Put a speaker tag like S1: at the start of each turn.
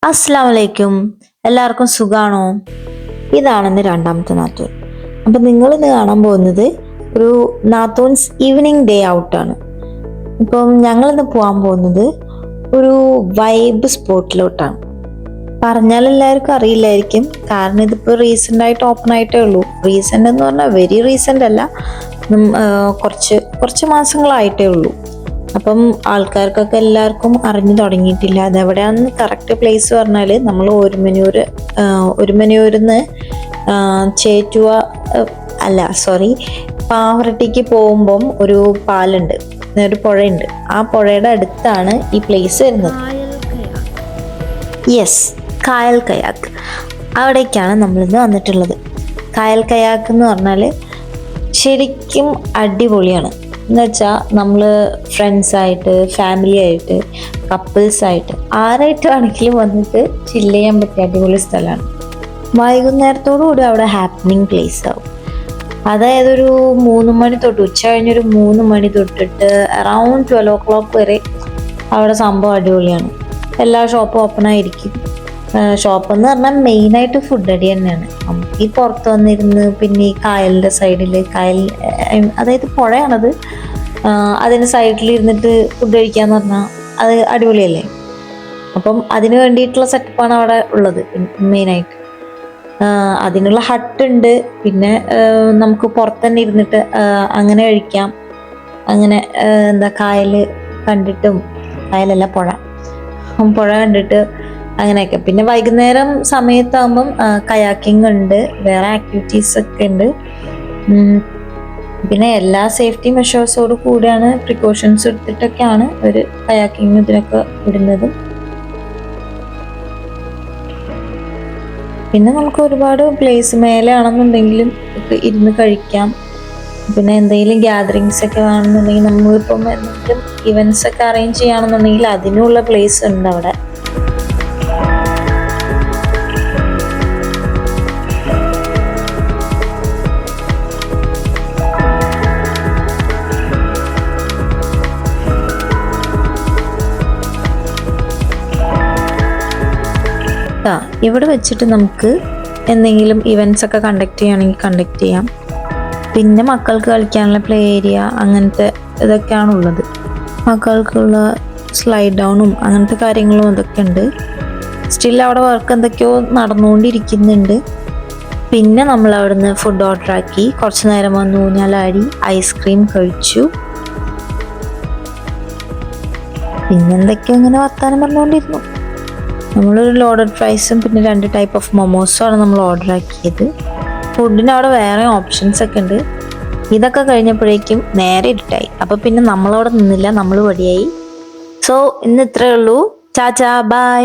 S1: അസ്സലാമു അലൈക്കും. എല്ലാവർക്കും സുഖാണോ? ഇതാണ് ഇന്ന് രണ്ടാമത്തെ നാത്തൂൻ. അപ്പം നിങ്ങളിന്ന് കാണാൻ പോകുന്നത് ഒരു നാത്തൂൻസ് ഈവനിങ് ഡേ ഔട്ടാണ്. ഇപ്പം ഞങ്ങളിന്ന് പോകാൻ പോകുന്നത് ഒരു വൈബ് സ്പോട്ടിലോട്ടാണ്. പറഞ്ഞാൽ എല്ലാവർക്കും അറിയില്ലായിരിക്കും, കാരണം ഇതിപ്പോൾ റീസെൻ്റ് ആയിട്ട് ഓപ്പൺ ആയിട്ടേ ഉള്ളൂ. റീസെൻ്റ് എന്ന് പറഞ്ഞാൽ വെരി റീസെൻ്റ് അല്ല, കുറച്ച് മാസങ്ങളായിട്ടേ ഉള്ളൂ. അപ്പം ആൾക്കാർക്കൊക്കെ എല്ലാവർക്കും അറിഞ്ഞു തുടങ്ങിയിട്ടില്ല. അതെവിടെയാണെന്ന് കറക്റ്റ് പ്ലേസ് പറഞ്ഞാൽ നമ്മൾ ഒരുമനയൂരിന്ന് ചേറ്റുവ പാവറട്ടിക്ക് പോകുമ്പം ഒരു പാലുണ്ട്, ഒരു പുഴയുണ്ട്. ആ പുഴയുടെ അടുത്താണ് ഈ പ്ലേസ് വരുന്നത്. യെസ്, കായൽ കയാക്ക്. അവിടേക്കാണ് നമ്മളിന്ന് വന്നിട്ടുള്ളത്. കായൽ കയാക്ക് എന്ന് പറഞ്ഞാൽ ശരിക്കും അടിപൊളിയാണ്. എന്നുവെച്ചാൽ നമ്മൾ ഫ്രണ്ട്സായിട്ട്, ഫാമിലി ആയിട്ട്, കപ്പിൾസായിട്ട് ആരായിട്ട് വേണമെങ്കിലും വന്നിട്ട് ചില്ല് ചെയ്യാൻ പറ്റിയ അടിപൊളി സ്ഥലമാണ്. വൈകുന്നേരത്തോടു കൂടി അവിടെ ഹാപ്പനിങ് പ്ലേസ് ആവും. അതായത് ഒരു 3 മണി തൊട്ട്, ഉച്ച കഴിഞ്ഞൊരു 3 മണി തൊട്ടിട്ട് അറൗണ്ട് 12 o'clock വരെ അവിടെ സംഭവം അടിപൊളിയാണ്. എല്ലാ ഷോപ്പും ഓപ്പൺ ആയിരിക്കും. ഷോപ്പ് എന്ന് പറഞ്ഞാൽ മെയിനായിട്ട് ഫുഡ് അടി തന്നെയാണ്. നമുക്ക് ഈ പുറത്ത് വന്നിരുന്ന് പിന്നെ ഈ കായലിൻ്റെ സൈഡിൽ, അതായത് പുഴയാണത്, അതിന് സൈഡിൽ ഇരുന്നിട്ട് ഫുഡ് കഴിക്കാന്ന് പറഞ്ഞാൽ അത് അടിപൊളിയല്ലേ. അപ്പം അതിന് വേണ്ടിയിട്ടുള്ള സെറ്റപ്പാണ് അവിടെ ഉള്ളത് മെയിനായിട്ട്. അതിനുള്ള ഹട്ടുണ്ട്. പിന്നെ നമുക്ക് പുറത്തുതന്നെ ഇരുന്നിട്ട് അങ്ങനെ കഴിക്കാം. അങ്ങനെ കായൽ കണ്ടിട്ടും, കായലല്ല പുഴ കണ്ടിട്ട് അങ്ങനെയൊക്കെ. പിന്നെ വൈകുന്നേരം സമയത്താകുമ്പം കയാക്കിംഗ് ഉണ്ട്, വേറെ ആക്ടിവിറ്റീസ് ഒക്കെ ഉണ്ട്. പിന്നെ എല്ലാ സേഫ്റ്റി മെഷേഴ്സോട് കൂടിയാണ്, പ്രിക്കോഷൻസ് എടുത്തിട്ടൊക്കെയാണ് ഒരു കയാക്കിംഗ് ഇതിനൊക്കെ ഇടുന്നത്. പിന്നെ നമുക്ക് ഒരുപാട് പ്ലേസ് മേലെ ആണെന്നുണ്ടെങ്കിലും ഇരുന്ന് കഴിക്കാം. പിന്നെ എന്തെങ്കിലും ഗ്യാതറിങ്സ് ഒക്കെ വേണമെന്നുണ്ടെങ്കിൽ, നമ്മളിപ്പം എന്തെങ്കിലും ഇവൻറ്റ്സ് ഒക്കെ അറേഞ്ച് ചെയ്യുകയാണെന്നുണ്ടെങ്കിൽ അതിനുള്ള പ്ലേസ് ഉണ്ട് അവിടെ. ഇവിടെ വെച്ചിട്ട് നമുക്ക് എന്തെങ്കിലും ഇവൻറ്റ്സ് ഒക്കെ കണ്ടക്ട് ചെയ്യുകയാണെങ്കിൽ കണ്ടക്ട് ചെയ്യാം. പിന്നെ മക്കൾക്ക് കളിക്കാനുള്ള പ്ലേ ഏരിയ, അങ്ങനത്തെ ഇതൊക്കെയാണുള്ളത്. മക്കൾക്കുള്ള സ്ലൈഡ് ഡൗണും അങ്ങനത്തെ കാര്യങ്ങളും ഇതൊക്കെ ഉണ്ട്. സ്റ്റിൽ അവിടെ വർക്ക് എന്തൊക്കെയോ നടന്നുകൊണ്ടിരിക്കുന്നുണ്ട്. പിന്നെ നമ്മൾ അവിടുന്ന് ഫുഡ് ഓർഡർ ആക്കി കുറച്ച് നേരം വന്ന് ഊഞ്ഞാലാടി ഐസ്ക്രീം കഴിച്ചു. പിന്നെന്തൊക്കെയോ ഇങ്ങനെ വർത്താനം പറഞ്ഞുകൊണ്ടിരുന്നു. നമ്മളൊരു ലോഡഡ് ഫ്രൈസും പിന്നെ 2 ടൈപ്പ് ഓഫ് മൊമോസും ആണ് നമ്മൾ ഓർഡർ ആക്കിയത്. ഫുഡിന് അവിടെ വേറെ ഓപ്ഷൻസ് ഒക്കെ ഉണ്ട്. ഇതൊക്കെ കഴിഞ്ഞപ്പോഴേക്കും നേരെ ഇരുട്ടായി. അപ്പോൾ പിന്നെ നമ്മളവിടെ നിന്നില്ല, നമ്മൾ വടിയായി. സോ ഇന്ന് ഇത്രയേ ഉള്ളൂ. ചാച്ചാ, ബൈ.